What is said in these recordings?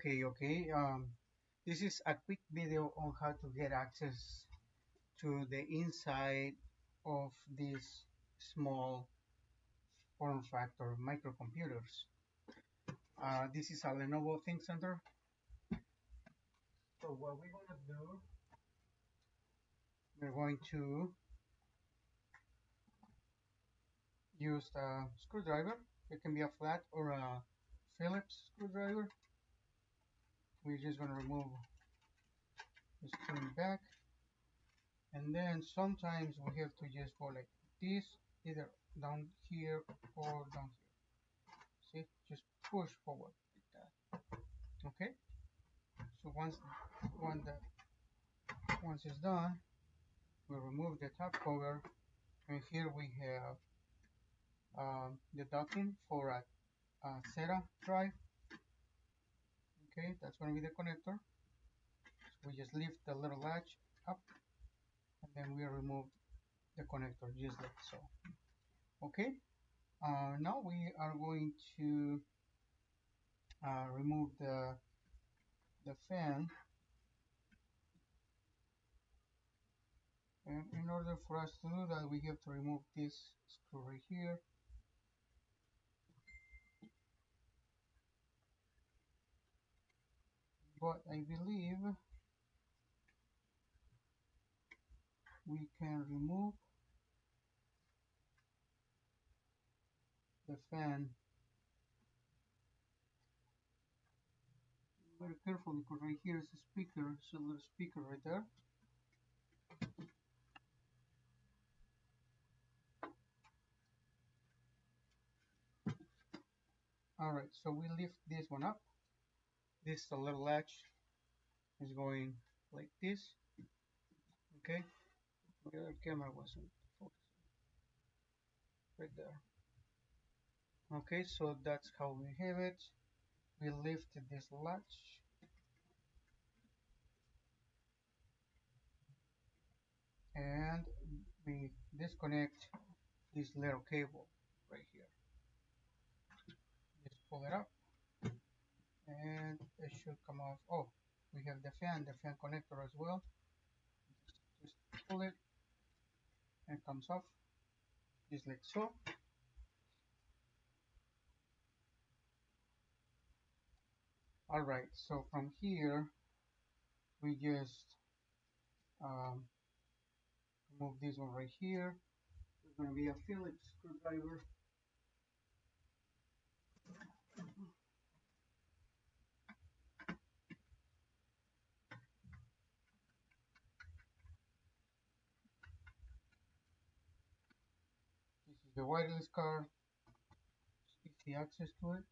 Okay. This is a quick video on how to get access to the inside of these small form factor microcomputers. This is a Lenovo Thinkcentre. So what we're gonna do, we're going to use a screwdriver. It can be a flat or a Phillips screwdriver. We're just gonna remove the screw back, and then sometimes we have to just go like this, either down here or down here. See, just push forward like that. Okay. So once it's done, we remove the top cover, and here we have the docking for a SATA drive. Okay, that's going to be the connector. So we just lift the little latch up, and then we remove the connector just like so. Okay. Now we are going to remove the fan. And in order for us to do that, we have to remove this screw right here. But I believe we can remove the fan very carefully, because right here is a speaker, it's a little speaker right there. Alright, so we lift this one up. This is a little latch, is going like this. Okay, the other camera wasn't focusing right there. Okay, so that's how we have it. We lift this latch, and we disconnect this little cable right here. Just pull it up, and it should come off. Oh, we have the fan connector as well. Just pull it, and it comes off just like so. Alright, so from here we just remove this one right here. There's going to be a Phillips screwdriver. This is the wireless card. Easy access to it.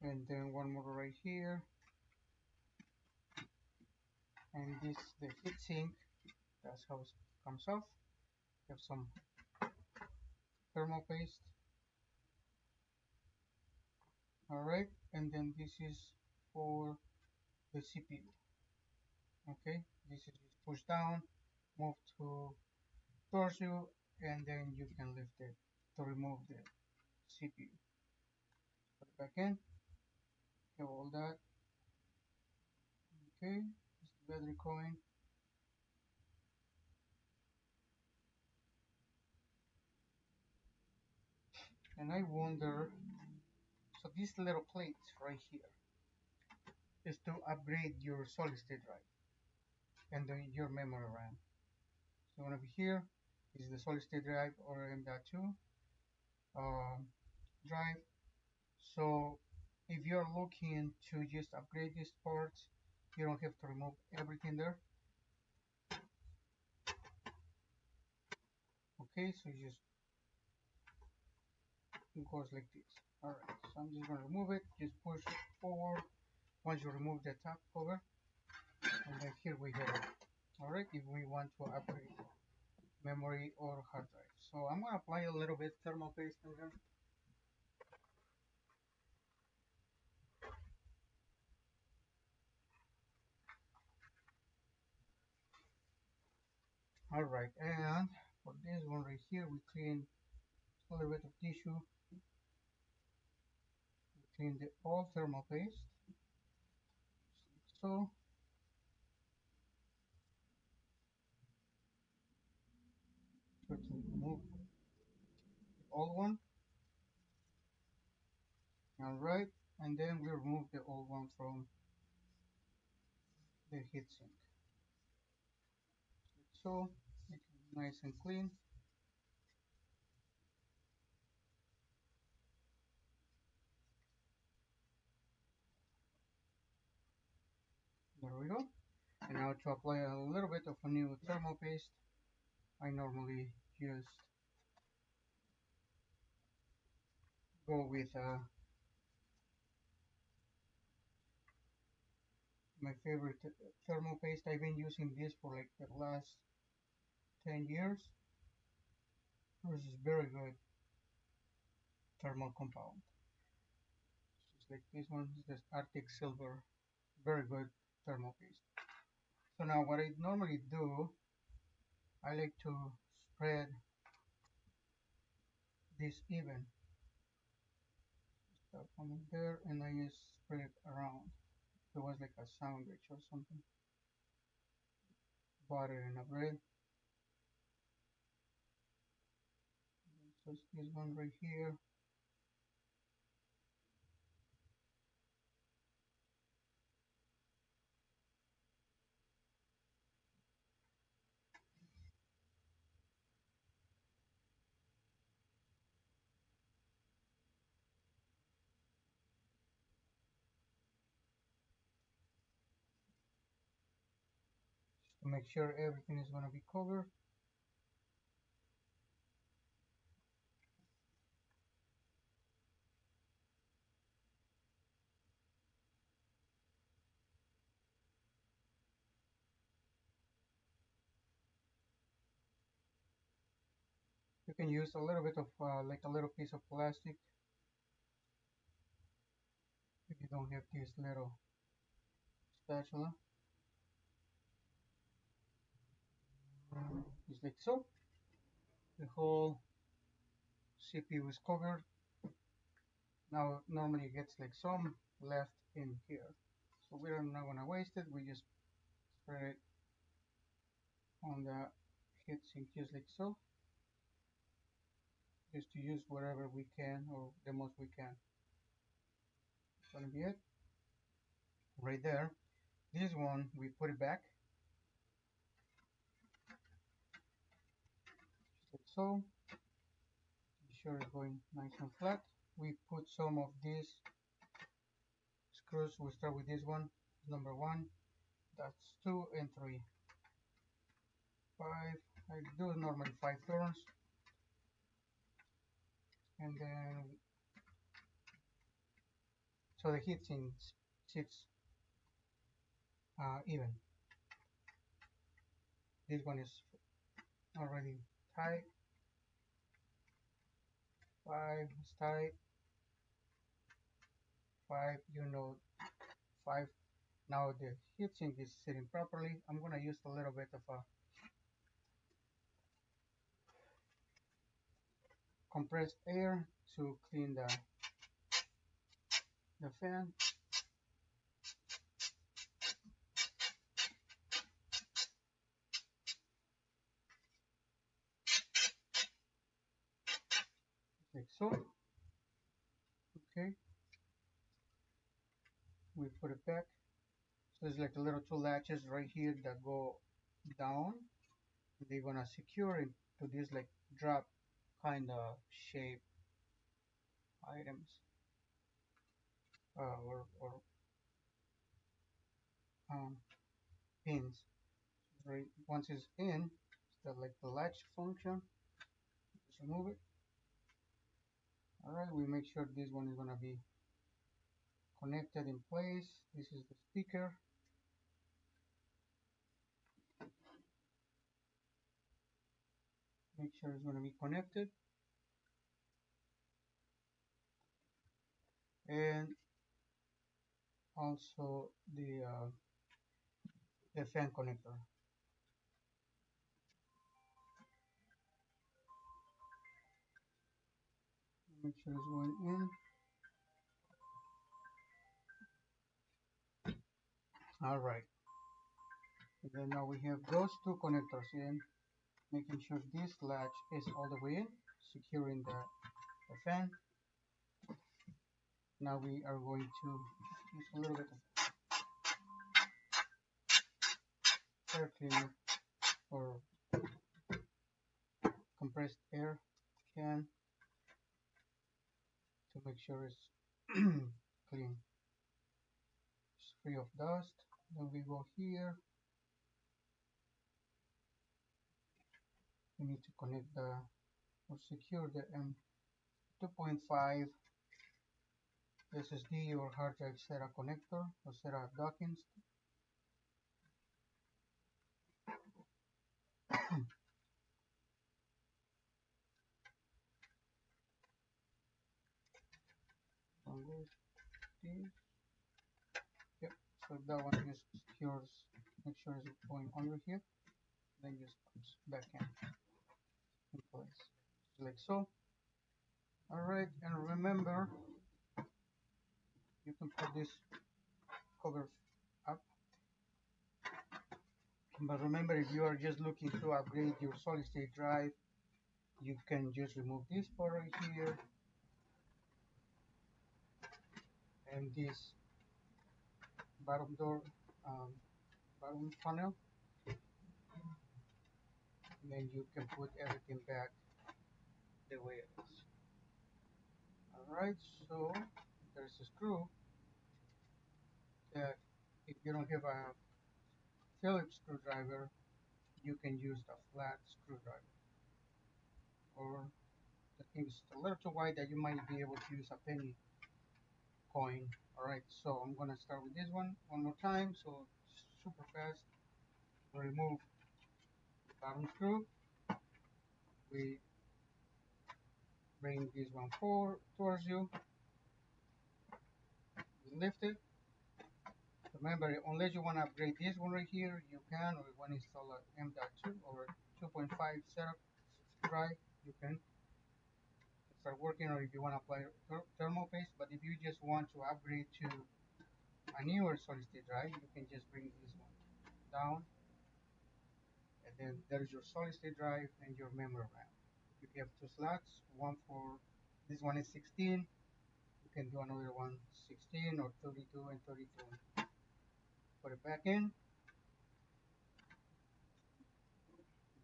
And then one more right here. And this is the heatsink. That's how it comes off. You have some thermal paste. Alright, and then this is for the CPU. Okay, this is just push down, move towards you, and then you can lift it to remove the CPU. Put it back in. Have all that. Okay, this is the battery coin. And I wonder, so this little plate right here is to upgrade your solid state drive and then your memory RAM. So over here is the solid state drive or M.2 drive. So if you're looking to just upgrade these parts, you don't have to remove everything there. Okay, so just it goes like this. Alright, so I'm just gonna remove it, just push forward once you remove the top cover, and then here we have it. Alright, if we want to upgrade memory or hard drive. So I'm gonna apply a little bit thermal paste on here. Alright, and for this one right here, we clean a little bit of tissue, we clean the old thermal paste, so try to remove the old one. Alright, and then we remove the old one from the heatsink. So make it nice and clean. There we go. And now to apply a little bit of a new thermal paste, I normally just go with my favorite thermal paste. I've been using this for like the last 10 years. This is very good thermal compound. Just like this one, this Arctic Silver, very good thermal paste. So now what I normally do, I like to spread this even. Start from there and I just spread it around. If it was like a sandwich or something. Butter and a bread. So it's this one right here. To make sure everything is going to be covered. You can use a little bit of like a little piece of plastic if you don't have this little spatula. Just like so. The whole CPU is covered. Now normally it gets like some left in here. So we're not going to waste it. We just spread it on the heatsink just like so. Just to use whatever we can or the most we can. That's going to be it. Right there. This one we put it back. Just like so. Be sure it's going nice and flat. We put some of these screws. We start with this one, number 1. That's 2 and 3. 5. I do normally 5 turns. And then so the heatsink sits even. This one is already tight. 5 is tight. 5, 5. Now the heatsink is sitting properly. I'm gonna use a little bit of a compressed air to clean the fan. Like so. Okay. We put it back. So there's like a little 2 latches right here that go down. They're gonna secure it to this like drop kind of shape items or um, pins. Right, once it's in, it's like the latch function. Just remove it. All right, we make sure this one is gonna be connected in place. This is the speaker. Make sure it's gonna be connected. And also the fan connector. Make sure it's going in. All right. And then now we have those two connectors in, making sure this latch is all the way in, securing the fan. Now we are going to use a little bit of air cleaner or compressed air can to make sure it's clean, it's free of dust. Then we go here. We need to connect the or secure the M2.5 SSD or hard drive SATA connector or SATA docking. This. Yep. So that one just secures. Make sure it's going under here. Then just puts back in place, like so. All right, and remember, you can put this cover up. But remember, if you are just looking to upgrade your solid state drive, you can just remove this part right here and this bottom door, um, bottom panel, and then you can put everything back the way it is. Alright, so there's a screw that if you don't have a Phillips screwdriver, you can use the flat screwdriver. Or the thing is a little too wide that you might be able to use a penny coin. Alright, so I'm gonna start with this one more time, so super fast. Remove the bottom screw. We bring this one forward towards you. We lift it. Remember, unless you want to upgrade this one right here, you can, or you want to install a M.2 or 2.5 setup drive, you can start working, or if you want to apply thermal paste. But if you just want to upgrade to a newer solid state drive, you can just bring this one down, and then there's your solid state drive and your memory RAM. You have two slots, one for this one is 16. You can do another one 16 or 32 and 32. Put it back in,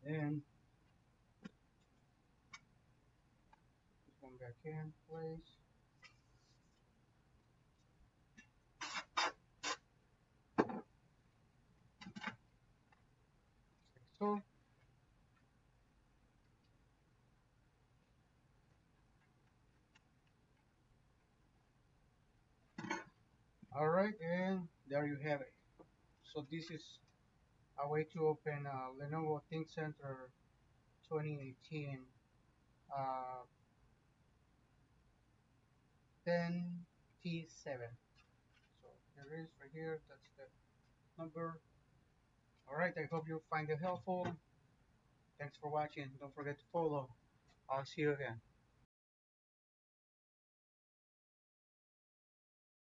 then this one back in place. Like so. All right, and there you have it. So this is a way to open Lenovo Thinkcentre 2018 uh, 10T7. So here it is right here. That's the number. All right, I hope you find it helpful. Thanks for watching. Don't forget to follow. I'll see you again.